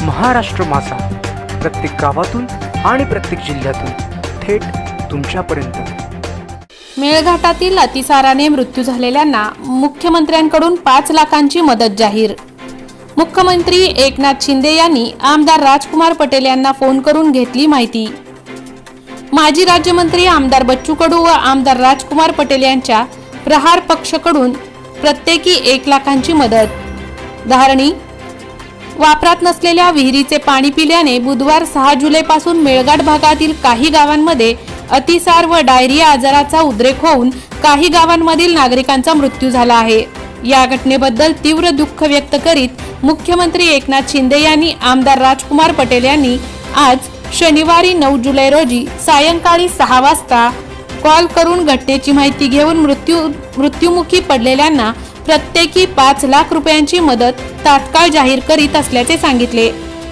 महाराष्ट्र मासा प्रत्येक गावातून आणि प्रत्येक जिल्ह्यातून थेट तुमच्यापर्यंत। मेळघाटातील अतिसाराने मृत्यू झालेल्यांना मुख्यमंत्र्यांकडून 5 लाखांची मदत जाहीर। मुख्यमंत्री एकनाथ शिंदे यांनी आमदार राजकुमार पटेल यांना फोन करून घेतली माहिती। माजी राज्यमंत्री आमदार बच्चू कडू व आमदार राजकुमार पटेल यांच्या प्रहार पक्षाकडून प्रत्येकी 1 लाखांची मदत। धारणी वापरात नसलेल्या विहिरीचे पाणी पिल्याने बुधवार 6 जुलैपासून मेळघाट भागातील काही गावांमध्ये अतिसार व डायरिया आजाराचा उद्रेक होऊन काही गावांमधील नागरिकांचा मृत्यू झाला आहे। या घटनेबद्दल तीव्र दुःख व्यक्त करीत मुख्यमंत्री एकनाथ शिंदे यांनी आमदार राजकुमार पटेल यांनी आज शनिवारी 9 जुलै रोजी सायंकाळी 6 वाजता कॉल करून घटनेची माहिती घेऊन मृत्युमुखी पडलेल्यांना प्रत्येकी 5 लाख रुपयांची मदत तात्काळ जाहीर करीत असल्याचे सांगितले।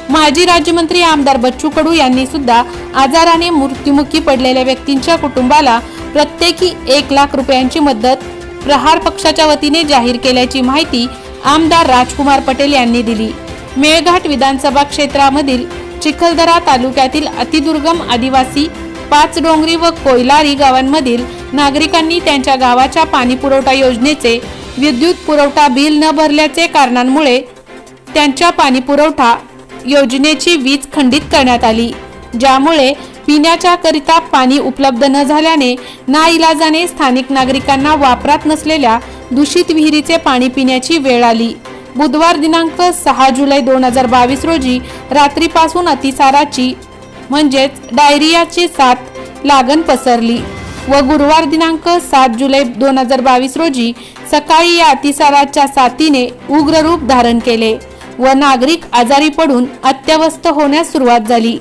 माजी राज्यमंत्री आमदार बच्चू कडू यांनी सुद्धा आजाराने मृत्युमुखी पडलेल्या व्यक्तींच्या कुटुंबाला प्रत्येकी 1 लाख रुपयांची मदत प्रहार पक्षाच्या वतीने जाहीर केल्याची माहिती आमदार राजकुमार पटेल यांनी दिली। मेळघाट विधानसभा क्षेत्रामधील चिखलदरा तालुक्यातील अतिदुर्गम आदिवासी पाचडोंगरी व कोयलारी गावांमधील नागरिकांनी त्यांच्या गावाच्या पाणी पुरवठा योजनेचे विद्युत पुरवठा बिल न भरल्याचे कारणांमुळे त्यांच्या पाणी पुरवठा योजनेची वीज खंडित करण्यात आली, ज्यामुळे पिण्याच्या करिता पाणी उपलब्ध न झाल्याने नाईलाजाने स्थानिक नागरिकांना वापरात नसलेल्या दूषित विहिरीचे पाणी पिण्याची वेळ आली। बुधवार दिनांक 6 जुलै 2022 रोजी रात्रीपासून अतिसाराची म्हणजेच डायरियाची साथ लागण पसरली व गुरुवार दिनांक 7 जुलै 2022 रोजी सकाळी या अतिसाराच्या साथीने उग्र रूप धारण केले व नागरिक आजारी पडून अत्यवस्थ होण्यास सुरुवात झाली।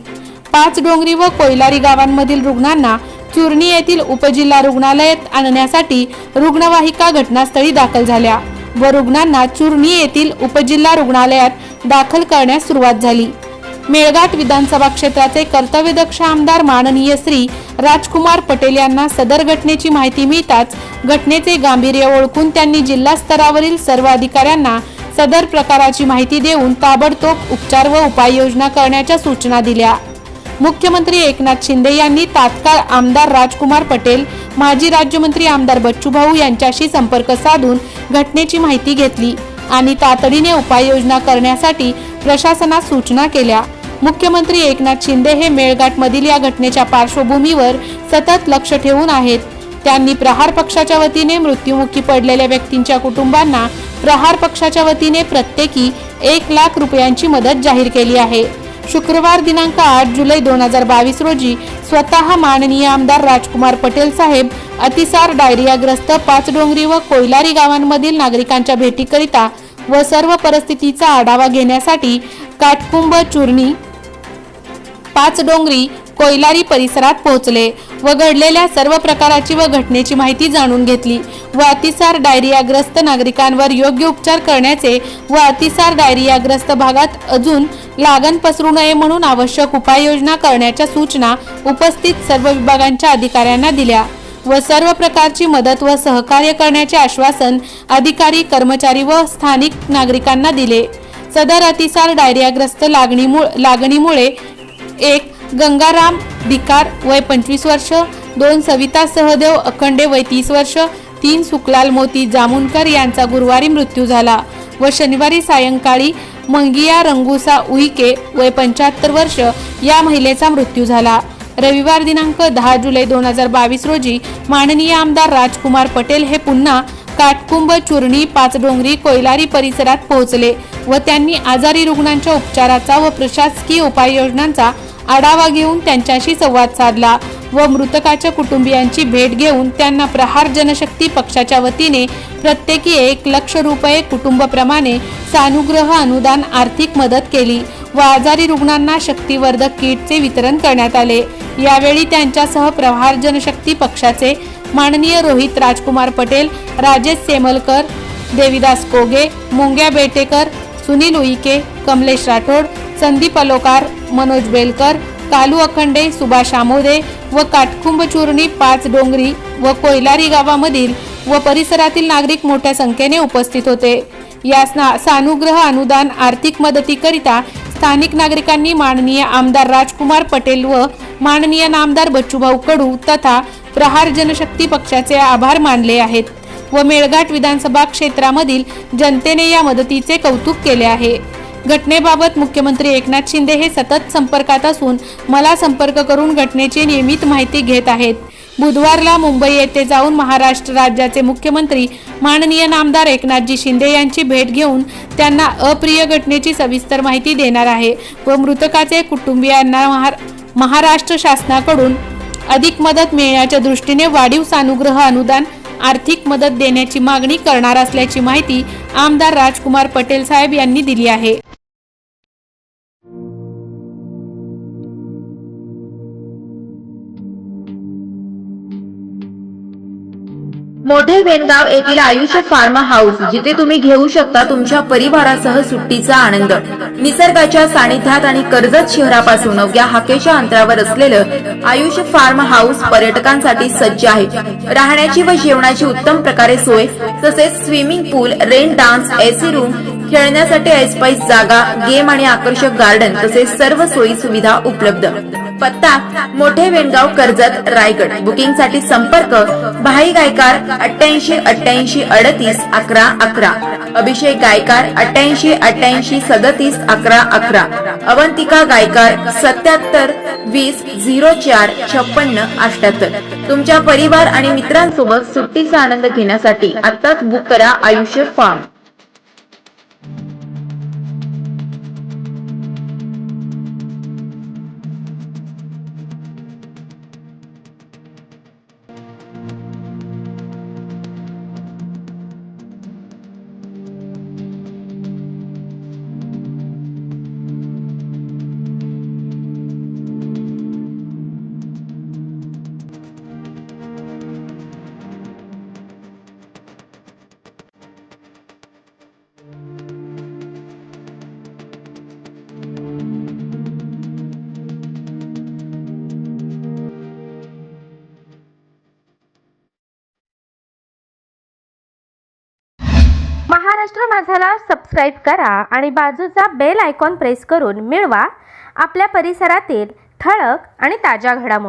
पाचडोंगरी व कोयलारी गावांमधील रुग्णांना चुरणी येथील उपजिल्हा रुग्णालयात आणण्यासाठी रुग्णवाहिका घटनास्थळी दाखल झाल्या व रुग्णांना चुरणी येथील उपजिल्हा रुग्णालयात दाखल करण्यास सुरुवात झाली। मेळघाट विधानसभा क्षेत्राचे कर्तव्यदक्ष आमदार माननीय श्री राजकुमार पटेल यांना सदर घटनेची माहिती मिळताच घटनेचे गांभीर्य ओळखून त्यांनी जिल्हा स्तरावरील सर्व अधिकाऱ्यांना सदर प्रकाराची माहिती देऊन ताबडतोब उपचार व उपाययोजना करण्याच्या सूचना दिल्या। मुख्यमंत्री एकनाथ शिंदे यांनी तात्काळ आमदार राजकुमार पटेल, माजी राज्यमंत्री आमदार बच्चू भाऊ यांच्याशी संपर्क साधून घटनेची माहिती घेतली आणि तातडीने उपाययोजना करण्यासाठी प्रशासनास सूचना केल्या। मुख्यमंत्री एकनाथ शिंदे हे मेळघाटमधील या घटनेच्या पार्श्वभूमीवर सतत लक्ष ठेवून आहेत। त्यांनी प्रहार पक्षाच्या वतीने मृत्युमुखी पडलेल्या व्यक्तींच्या कुटुंबांना प्रहार पक्षाच्या वतीने प्रत्येकी 1 लाख रुपयांची मदत जाहीर केली आहे। शुक्रवार दिनांक 8 जुलै 2022 रोजी स्वतः माननीय आमदार राजकुमार पटेल साहेब अतिसार डायरियाग्रस्त पाचडोंगरी व कोयलारी गावांमधील नागरिकांच्या भेटीकरिता व सर्व परिस्थितीचा आढावा घेण्यासाठी काटकुंब, चुरणी, पाचडोंगरी, कोयलारी परिसरात पोहोचले व घडलेल्या सर्व प्रकाराची व घटनेची माहिती जाणून घेतली व अतिसार डायरियाग्रस्त नागरिकांवर योग्य उपचार करण्याचे व अतिसार डायरियाग्रस्त भागात अजून लागण पसरू नये म्हणून आवश्यक उपाययोजना करण्याच्या सूचना उपस्थित सर्व विभागांच्या अधिकाऱ्यांना दिल्या व सर्व प्रकारची मदत व सहकार्य करण्याचे आश्वासन अधिकारी, कर्मचारी व स्थानिक नागरिकांना दिले। सदर अतिसार डायरियाग्रस्त लागणीमुळे 1 गंगाराम भिकार वय 25 वर्ष, 2 सविता सहदेव अखंडे वय 30 वर्ष, 3 सुखलाल मोती जामुनकर यांचा गुरुवारी मृत्यू झाला व शनिवारी सायंकाळी मंगिया रंगुसा उईके वय 75 वर्ष या महिलेचा मृत्यू झाला। रविवार दिनांक 10 जुलै 2022 रोजी माननीय आमदार राजकुमार पटेल हे पुन्हा काटकुंब, चुरणी, पाचडोंगरी, कोयलारी परिसरात पोहोचले व त्यांनी आजारी रुग्णांच्या उपचाराचा व प्रशासकीय उपाययोजनांचा आढावा घेऊन त्यांच्याशी संवाद साधला व मृतकाच्या कुटुंबियांची भेट घेऊन त्यांना प्रहार जनशक्ती पक्षाच्या वतीने प्रत्येकी 1 लाख रुपये कुटुंबप्रमाणे सानुग्रह अनुदान आर्थिक मदत केली व आजारी रुग्णांना शक्तिवर्धक किटचे वितरण करण्यात आले। यावेळी त्यांच्यासह प्रहार जनशक्ती पक्षाचे माननीय रोहित राजकुमार पटेल, राजेश सेमलकर, देविदास कोगे, मुंग्या बेटेकर, सुनील उईके, कमलेश राठोड, संदीप अलोकार, मनोज बेलकर, कालू अखंडे, सुभाष आमोदे व काटकुंब, चुरणी, पाचडोंगरी व कोयलारी गावामधील व परिसरातील नागरिक मोठ्या संख्येने उपस्थित होते। या सानुग्रह अनुदान आर्थिक मदतीकरिता स्थानिक नागरिकांनी माननीय आमदार राजकुमार पटेल व माननीय नामदार बच्चूभाऊ कडू तथा प्रहार जनशक्ती पक्षाचे आभार मानले आहेत व मेळघाट विधानसभा क्षेत्रामधील जनतेने या मदतीचे कौतुक केले आहे। घटनेबाबत मुख्यमंत्री एकनाथ शिंदे हे सतत संपर्कात असून मला संपर्क करून घटनेची नियमित माहिती घेत आहेत। बुधवारला मुंबई येथे जाऊन महाराष्ट्र राज्याचे मुख्यमंत्री माननीय नामदार एकनाथजी शिंदे यांची भेट घेऊन त्यांना अप्रिय घटनेची सविस्तर माहिती देणार आहे व मृतकाचे कुटुंबियांना महाराष्ट्र शासनाकडून अधिक मदत मिळण्याच्या दृष्टीने वाढीव सानुग्रह अनुदान आर्थिक मदत देण्याची मागणी करणार असल्याची माहिती आमदार राजकुमार पटेल साहेब यांनी दिली आहे। मोठे वेणगाव येथील आयुष्य फार्म हाऊस, जिथे तुम्ही घेऊ शकता तुमच्या परिवारासह सुट्टीचा आनंद। निसर्गाच्या सानिध्यात आणि कर्जत शहरापासून अवघ्या हाकेच्या अंतरावर असलेलं आयुष्य फार्म हाऊस पर्यटकांसाठी सज्ज आहे। राहण्याची व जेवणाची उत्तम प्रकारे सोय, तसेच स्विमिंग पूल, रेन डान्स, एसी रूम, खेळण्यासाठी ऐसपैस जागा, गेम आणि आकर्षक गार्डन तसेच सर्व सोयी सुविधा उपलब्ध। पत्ता मोठे वेणगाव, कर्जत, रायगड। बुकिंग साठी संपर्क भाई गायकार 88 88 38 11 11, अभिषेक गायकार 88 88 37 11 11, अवंतिका गायकार 77 20 04 56 78। तुमच्या परिवार आणि मित्रांसोबत सुट्टीचा आनंद घेण्यासाठी आत्ताच बुक करा आयुष्य फार्म। महाराष्ट्र माझाला सबस्क्राईब करा आणि बाजूचा बेल आयकॉन प्रेस करून मिळवा आपल्या परिसरातील ठळक आणि ताज्या घडामोडी।